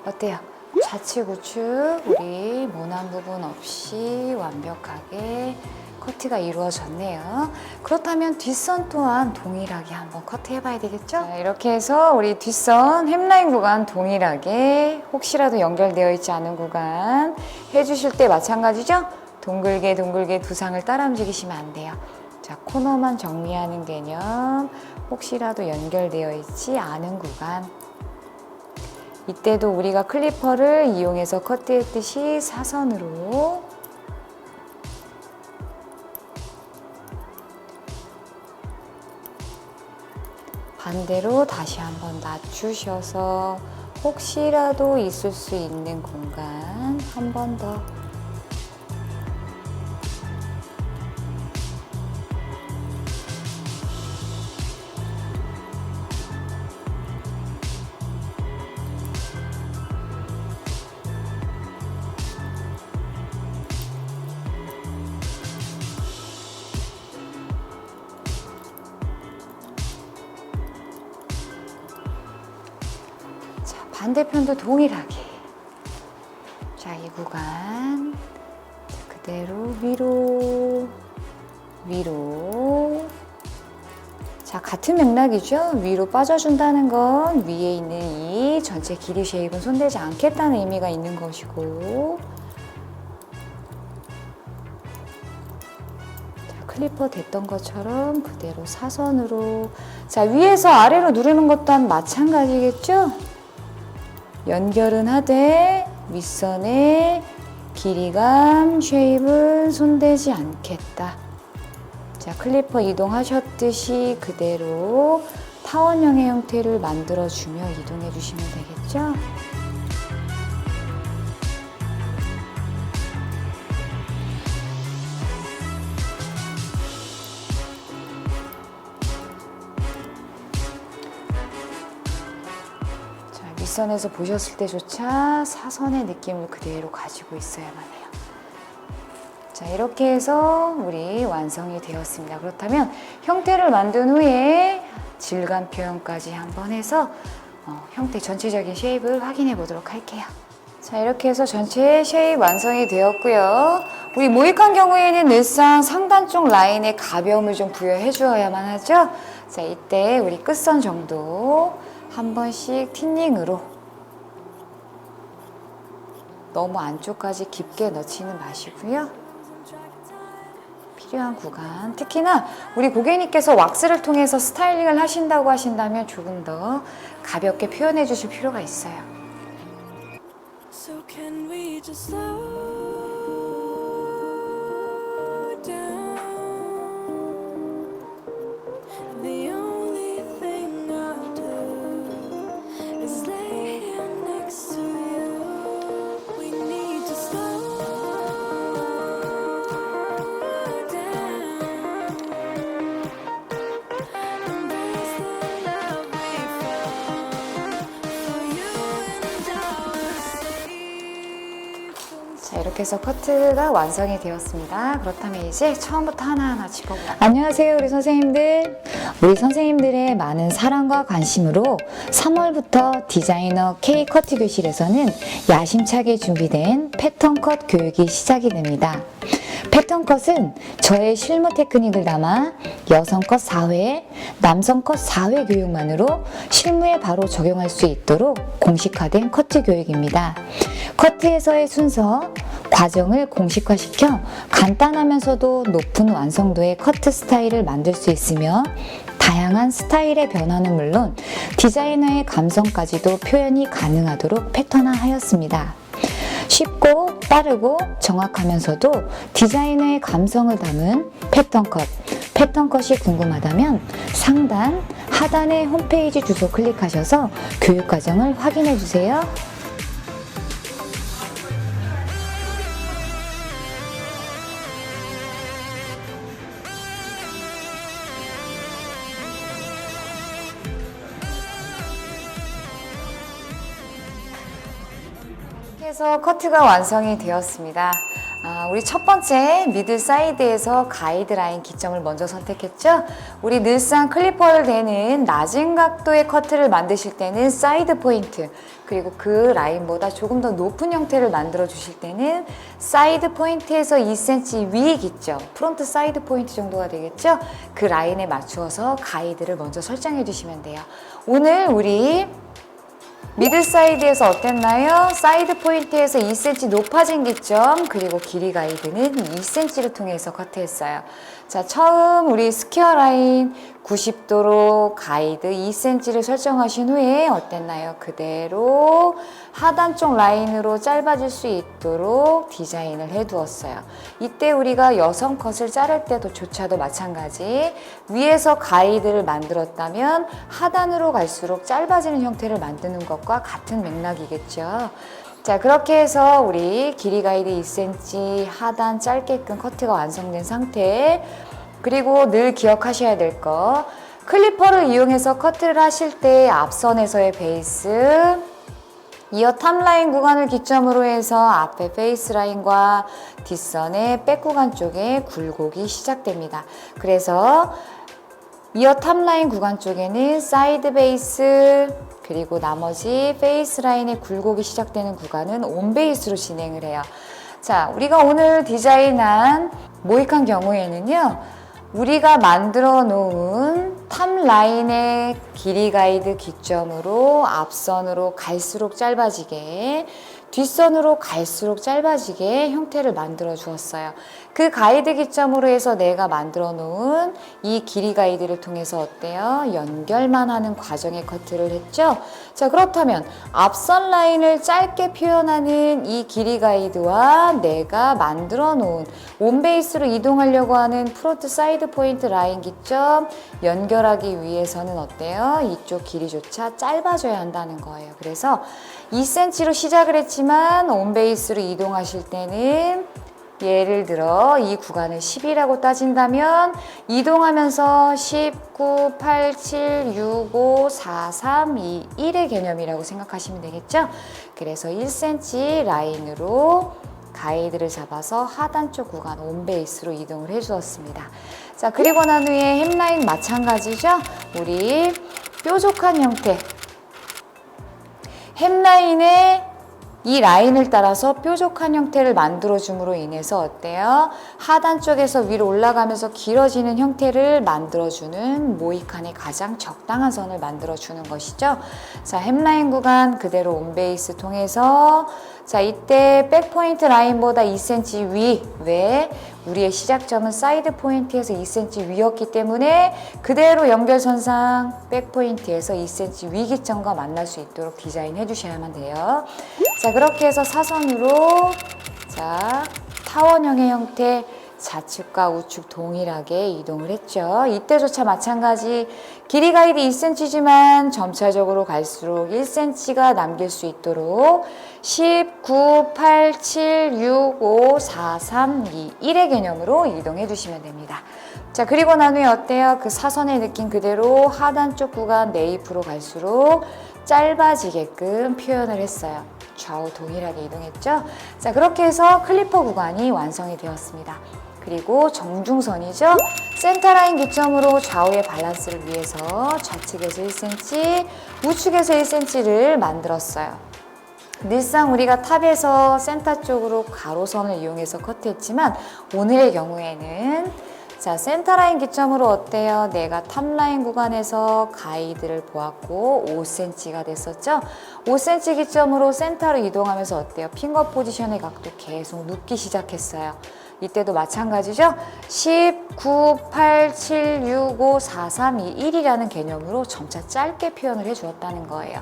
어때요? 좌측 우측 우리 모난 부분 없이 완벽하게 커트가 이루어졌네요. 그렇다면 뒷선 또한 동일하게 한번 커트해 봐야 되겠죠? 자, 이렇게 해서 우리 뒷선 햄라인 구간 동일하게 혹시라도 연결되어 있지 않은 구간 해주실 때 마찬가지죠? 동글게 두상을 따라 움직이시면 안 돼요. 자, 코너만 정리하는 개념, 혹시라도 연결되어 있지 않은 구간. 이때도 우리가 클리퍼를 이용해서 커트했듯이 사선으로 반대로 다시 한번 낮추셔서 혹시라도 있을 수 있는 공간 한 번 더. 반대편도 동일하게. 자, 이 구간 그대로 위로. 자, 같은 맥락이죠. 위로 빠져준다는 건 위에 있는 이 전체 길이 쉐입은 손대지 않겠다는 의미가 있는 것이고, 자, 클리퍼 됐던 것처럼 그대로 사선으로. 자, 위에서 아래로 누르는 것 또한 마찬가지겠죠. 연결은 하되 윗선의 길이감, 쉐입은 손대지 않겠다. 자, 클리퍼 이동하셨듯이 그대로 타원형의 형태를 만들어주며 이동해 주시면 되겠죠? 윗선에서 보셨을 때조차 사선의 느낌을 그대로 가지고 있어야만 해요. 자, 이렇게 해서 우리 완성이 되었습니다. 그렇다면 형태를 만든 후에 질감 표현까지 한번 해서 형태 전체적인 쉐입을 확인해 보도록 할게요. 자, 이렇게 해서 전체 쉐입 완성이 되었고요. 우리 모이칸 경우에는 늘상 상단 쪽 라인에 가벼움을 좀 부여해 주어야만 하죠. 자, 이때 우리 끝선 정도 한 번씩 틴닝으로, 너무 안쪽까지 깊게 넣지는 마시고요. 필요한 구간, 특히나 우리 고객님께서 왁스를 통해서 스타일링을 하신다고 하신다면 조금 더 가볍게 표현해 주실 필요가 있어요. So can we just slow down? The only thing I'll do is lay here next to you. We need to slow down. Embrace the love we found for you and our safe. 자, 이렇게 해서 커트가 완성이 되었습니다. 그렇다면 이제 처음부터 하나하나 짚어볼게요. 안녕하세요, 우리 선생님들. 우리 선생님들의 많은 사랑과 관심으로 3월부터 디자이너 K 커트 교실에서는 야심차게 준비된 패턴 컷 교육이 시작이 됩니다. 패턴 컷은 저의 실무 테크닉을 담아 여성 컷 4회, 남성 컷 4회 교육만으로 실무에 바로 적용할 수 있도록 공식화된 커트 교육입니다. 커트에서의 순서, 과정을 공식화시켜 간단하면서도 높은 완성도의 커트 스타일을 만들 수 있으며 다양한 스타일의 변화는 물론 디자이너의 감성까지도 표현이 가능하도록 패턴화하였습니다. 쉽고 빠르고 정확하면서도 디자이너의 감성을 담은 패턴컷, 패턴컷이 궁금하다면 상단, 하단의 홈페이지 주소 클릭하셔서 교육과정을 확인해주세요. 해서 커트가 완성이 되었습니다. 우리 첫 번째 미들 사이드에서 가이드라인 기점을 먼저 선택했죠. 우리 늘상 클리퍼를 대는 낮은 각도의 커트를 만드실 때는 사이드 포인트, 그리고 그 라인보다 조금 더 높은 형태를 만들어 주실 때는 사이드 포인트에서 2cm 위 기점, 프론트 사이드 포인트 정도가 되겠죠. 그 라인에 맞추어서 가이드를 먼저 설정해 주시면 돼요. 오늘 우리 미들 사이드에서 어땠나요? 사이드 포인트에서 2cm 높아진 기점, 그리고 길이 가이드는 2cm를 통해서 커트했어요. 자, 처음 우리 스퀘어 라인 90도로 가이드 2cm를 설정하신 후에 어땠나요? 그대로 하단 쪽 라인으로 짧아질 수 있도록 디자인을 해두었어요. 이때 우리가 여성 컷을 자를 때조차도 마찬가지, 위에서 가이드를 만들었다면 하단으로 갈수록 짧아지는 형태를 만드는 것과 것과 같은 맥락이겠죠. 자, 그렇게 해서 우리 길이 가이드 2cm 하단 짧게 끈 커트가 완성된 상태. 그리고 늘 기억하셔야 될 거, 클리퍼를 이용해서 커트를 하실 때 앞선에서의 베이스, 이어 탑라인 구간을 기점으로 해서 앞에 페이스 라인과 뒷선의 백 구간 쪽에 굴곡이 시작됩니다. 그래서 이어 탑라인 구간 쪽에는 사이드 베이스, 그리고 나머지 페이스 라인의 굴곡이 시작되는 구간은 온 베이스로 진행을 해요. 자, 우리가 오늘 디자인한 모이칸 경우에는요, 우리가 만들어 놓은 탑라인의 길이 가이드 기점으로 앞선으로 갈수록 짧아지게, 뒷선으로 갈수록 짧아지게 형태를 만들어 주었어요. 그 가이드 기점으로 해서 내가 만들어 놓은 이 길이 가이드를 통해서 어때요? 연결만 하는 과정의 커트를 했죠? 자, 그렇다면 앞선 라인을 짧게 표현하는 이 길이 가이드와 내가 만들어 놓은 온 베이스로 이동하려고 하는 프론트 사이드 포인트 라인 기점 연결하기 위해서는 어때요? 이쪽 길이조차 짧아져야 한다는 거예요. 그래서 2cm로 시작을 했지만 온 베이스로 이동하실 때는 예를 들어 이 구간을 10이라고 따진다면 이동하면서 19, 87, 65, 4, 3, 2, 1의 개념이라고 생각하시면 되겠죠? 그래서 1cm 라인으로 가이드를 잡아서 하단 쪽 구간 온 베이스로 이동을 해 주었습니다. 자, 그리고 난 후에 햄라인 마찬가지죠? 우리 뾰족한 형태, 햄라인의 이 라인을 따라서 뾰족한 형태를 만들어줌으로 인해서 어때요? 하단 쪽에서 위로 올라가면서 길어지는 형태를 만들어주는 모이칸의 가장 적당한 선을 만들어주는 것이죠. 자, 햄라인 구간 그대로 온베이스 통해서, 자, 이때 백포인트 라인보다 2cm 위, 왜? 우리의 시작점은 사이드 포인트에서 2cm 위였기 때문에 그대로 연결선상 백포인트에서 2cm 위 기점과 만날 수 있도록 디자인해 주셔야만 돼요. 자, 그렇게 해서 사선으로, 자, 타원형의 형태, 좌측과 우측 동일하게 이동을 했죠. 이때조차 마찬가지, 길이 가이드 2cm지만 점차적으로 갈수록 1cm가 남길 수 있도록 10, 9, 8, 7, 6, 5, 4, 3, 2, 1의 개념으로 이동해 주시면 됩니다. 자, 그리고 난 후에 어때요? 그 사선의 느낌 그대로 하단 쪽 구간 네이프로 갈수록 짧아지게끔 표현을 했어요. 좌우 동일하게 이동했죠. 자, 그렇게 해서 클리퍼 구간이 완성이 되었습니다. 그리고 정중선이죠. 센터라인 기점으로 좌우의 밸런스를 위해서 좌측에서 1cm, 우측에서 1cm를 만들었어요. 늘상 우리가 탑에서 센터 쪽으로 가로선을 이용해서 커트했지만 오늘의 경우에는, 자, 센터라인 기점으로 어때요? 내가 탑라인 구간에서 가이드를 보았고 5cm가 됐었죠? 5cm 기점으로 센터로 이동하면서 어때요? 핑거 포지션의 각도 계속 눕기 시작했어요. 이때도 마찬가지죠? 10, 9, 8, 7, 6, 5, 4, 3, 2, 1이라는 개념으로 점차 짧게 표현을 해주었다는 거예요.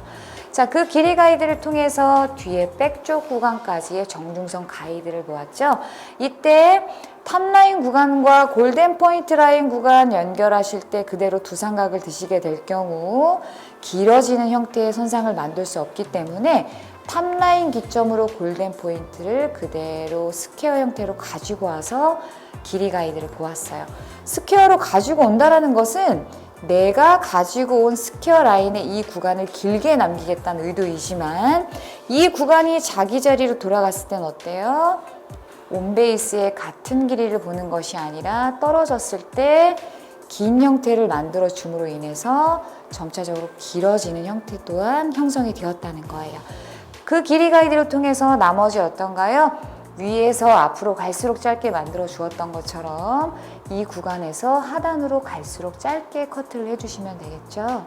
자, 그 길이 가이드를 통해서 뒤에 백쪽 구간까지의 정중선 가이드를 보았죠? 이때 탑라인 구간과 골든 포인트 라인 구간 연결하실 때 그대로 두상각을 드시게 될 경우 길어지는 형태의 선상을 만들 수 없기 때문에 탑라인 기점으로 골든 포인트를 그대로 스퀘어 형태로 가지고 와서 길이 가이드를 보았어요. 스퀘어로 가지고 온다는 것은 내가 가지고 온 스퀘어 라인의 이 구간을 길게 남기겠다는 의도이지만 이 구간이 자기 자리로 돌아갔을 땐 어때요? 온베이스의 같은 길이를 보는 것이 아니라 떨어졌을 때 긴 형태를 만들어 줌으로 인해서 점차적으로 길어지는 형태 또한 형성이 되었다는 거예요. 그 길이 가이드를 통해서 나머지 어떤가요? 위에서 앞으로 갈수록 짧게 만들어 주었던 것처럼 이 구간에서 하단으로 갈수록 짧게 커트를 해주시면 되겠죠.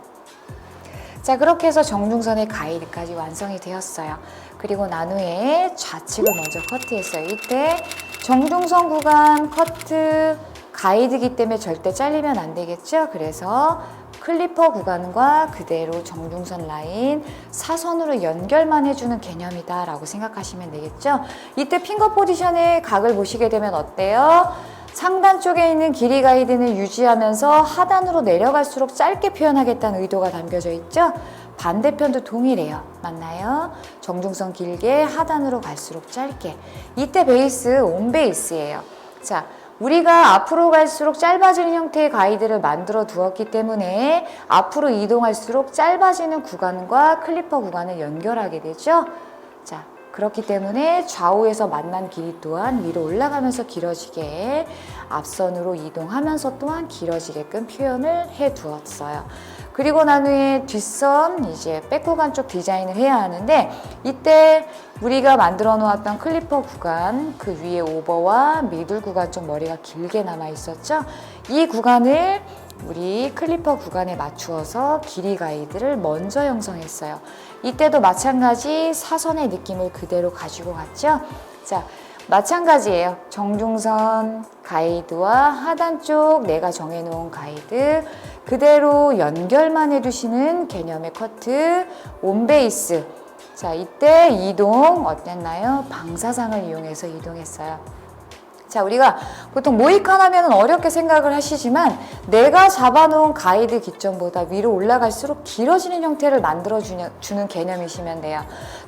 자, 그렇게 해서 정중선의 가이드까지 완성이 되었어요. 그리고 난 후에 좌측을 먼저 커트했어요. 이때 정중선 구간 커트 가이드기 때문에 절대 잘리면 안 되겠죠. 그래서 클리퍼 구간과 그대로 정중선 라인 사선으로 연결만 해주는 개념이다 라고 생각하시면 되겠죠. 이때 핑거 포지션의 각을 보시게 되면 어때요? 상단 쪽에 있는 길이 가이드는 유지하면서 하단으로 내려갈수록 짧게 표현하겠다는 의도가 담겨져 있죠. 반대편도 동일해요. 맞나요? 정중선 길게, 하단으로 갈수록 짧게. 이때 베이스 온 베이스예요. 자, 우리가 앞으로 갈수록 짧아지는 형태의 가이드를 만들어 두었기 때문에 앞으로 이동할수록 짧아지는 구간과 클리퍼 구간을 연결하게 되죠. 자, 그렇기 때문에 좌우에서 만난 길이 또한 위로 올라가면서 길어지게, 앞선으로 이동하면서 또한 길어지게끔 표현을 해 두었어요. 그리고 난 후에 뒷선, 이제 백 구간 쪽 디자인을 해야 하는데, 이때 우리가 만들어 놓았던 클리퍼 구간, 그 위에 오버와 미들 구간 쪽 머리가 길게 남아 있었죠. 이 구간을 우리 클리퍼 구간에 맞추어서 길이 가이드를 먼저 형성했어요. 이때도 마찬가지 사선의 느낌을 그대로 가지고 갔죠. 자, 마찬가지예요. 정중선 가이드와 하단 쪽 내가 정해놓은 가이드 그대로 연결만 해주시는 개념의 커트, 온베이스. 자, 이때 이동 어땠나요? 방사상을 이용해서 이동했어요. 자, 우리가 보통 모이칸 하면 어렵게 생각을 하시지만 내가 잡아놓은 가이드 기점보다 위로 올라갈수록 길어지는 형태를 만들어주는 개념이시면 돼요.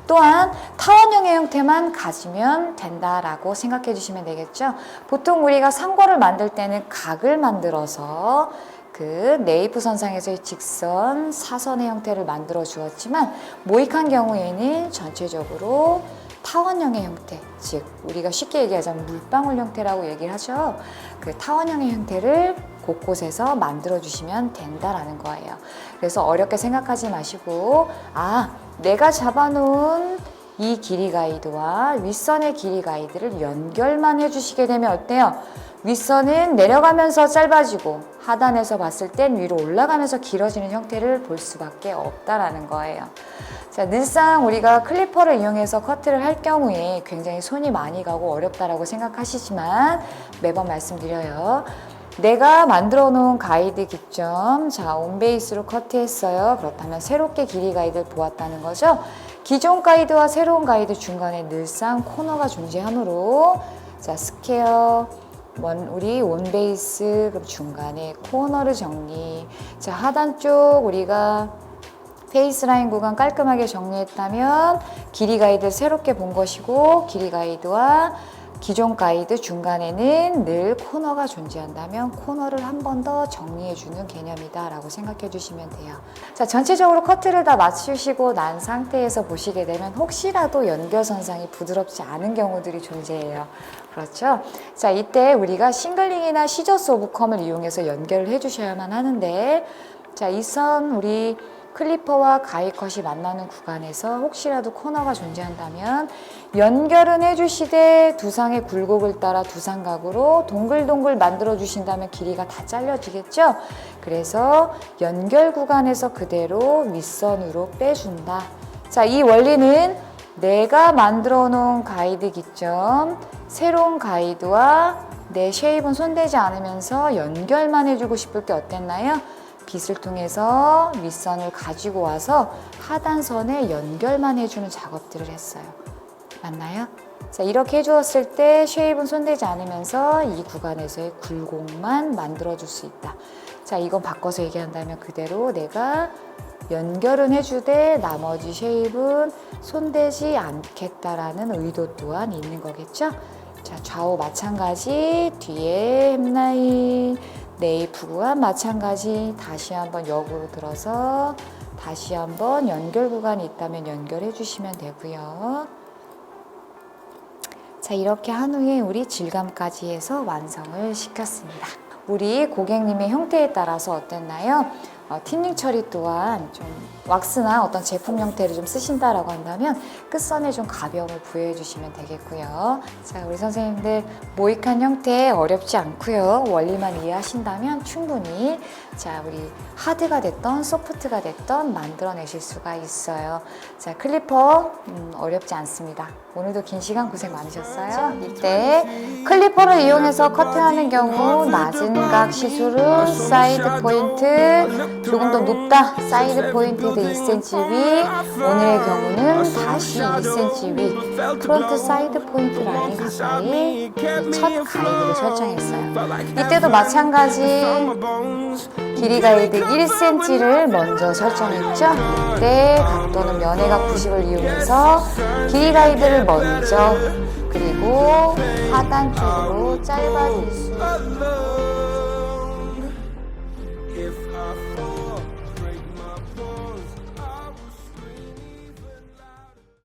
또한 타원형의 형태만 가지면 된다라고 생각해 주시면 되겠죠. 보통 우리가 상거를 만들 때는 각을 만들어서 그 네이프 선상에서의 직선, 사선의 형태를 만들어 주었지만 모이칸 경우에는 전체적으로 타원형의 형태, 즉 우리가 쉽게 얘기하자면 물방울 형태라고 얘기를 하죠. 그 타원형의 형태를 곳곳에서 만들어 주시면 된다라는 거예요. 그래서 어렵게 생각하지 마시고, 아, 내가 잡아놓은 이 길이 가이드와 윗선의 길이 가이드를 연결만 해주시게 되면 어때요? 윗선은 내려가면서 짧아지고 하단에서 봤을 땐 위로 올라가면서 길어지는 형태를 볼 수밖에 없다라는 거예요. 자, 늘상 우리가 클리퍼를 이용해서 커트를 할 경우에 굉장히 손이 많이 가고 어렵다라고 생각하시지만 매번 말씀드려요. 내가 만들어 놓은 가이드 기점, 자, 온베이스로 커트했어요. 그렇다면 새롭게 길이 가이드를 보았다는 거죠. 기존 가이드와 새로운 가이드 중간에 늘상 코너가 존재하므로, 자, 스퀘어, 우리 온베이스, 그럼 중간에 코너를 정리. 자, 하단 쪽 우리가 페이스라인 구간 깔끔하게 정리했다면 길이 가이드 새롭게 본 것이고, 길이 가이드와 기존 가이드 중간에는 늘 코너가 존재한다면 코너를 한 번 더 정리해주는 개념이다 라고 생각해 주시면 돼요. 자, 전체적으로 커트를 다 맞추시고 난 상태에서 보시게 되면 혹시라도 연결선상이 부드럽지 않은 경우들이 존재해요. 그렇죠? 자, 이때 우리가 싱글링이나 시저스 오브컴을 이용해서 연결을 해주셔야만 하는데, 자, 이 선 우리 클리퍼와 가이컷이 만나는 구간에서 혹시라도 코너가 존재한다면 연결은 해주시되 두상의 굴곡을 따라 두상각으로 동글동글 만들어 주신다면 길이가 다 잘려지겠죠? 그래서 연결 구간에서 그대로 윗선으로 빼준다. 자, 이 원리는 내가 만들어 놓은 가이드 기점, 새로운 가이드와 내 쉐입은 손대지 않으면서 연결만 해주고 싶을 때 어땠나요? 빗을 통해서 윗선을 가지고 와서 하단선에 연결만 해주는 작업들을 했어요. 맞나요? 자, 이렇게 해주었을 때 쉐입은 손대지 않으면서 이 구간에서의 굴곡만 만들어줄 수 있다. 자, 이건 바꿔서 얘기한다면 그대로 내가 연결은 해주되 나머지 쉐입은 손대지 않겠다라는 의도 또한 있는 거겠죠? 자, 좌우 마찬가지, 뒤에 햄라인, 네이프 구간 마찬가지, 다시 한번 역으로 들어서 다시 한번 연결 구간이 있다면 연결해 주시면 되고요. 자, 이렇게 한 후에 우리 질감까지 해서 완성을 시켰습니다. 우리 고객님의 형태에 따라서 어땠나요? 틴닝 처리 또한 좀 왁스나 어떤 제품 형태를 좀 쓰신다라고 한다면 끝선에 좀 가벼움을 부여해 주시면 되겠고요. 자, 우리 선생님들 모이칸 형태 어렵지 않고요. 원리만 이해하신다면 충분히, 자, 우리 하드가 됐던 소프트가 됐던 만들어내실 수가 있어요. 자, 클리퍼 어렵지 않습니다. 오늘도 긴 시간 고생 많으셨어요. 이때 클리퍼를 이용해서 커트하는 경우 낮은 각 시술은 사이드 포인트 조금 더 높다, 사이드 포인트도 2cm 위, 오늘의 경우는 다시 2cm 위, 프론트 사이드 포인트 라인 가까이 첫 가이드를 설정했어요. 이때도 마찬가지 길이 가이드 1cm를 먼저 설정했죠. 이때 각도는 면회각 90을 이용해서 길이 가이드를 먼저, 그리고 하단 쪽으로 짧아질 수 있도록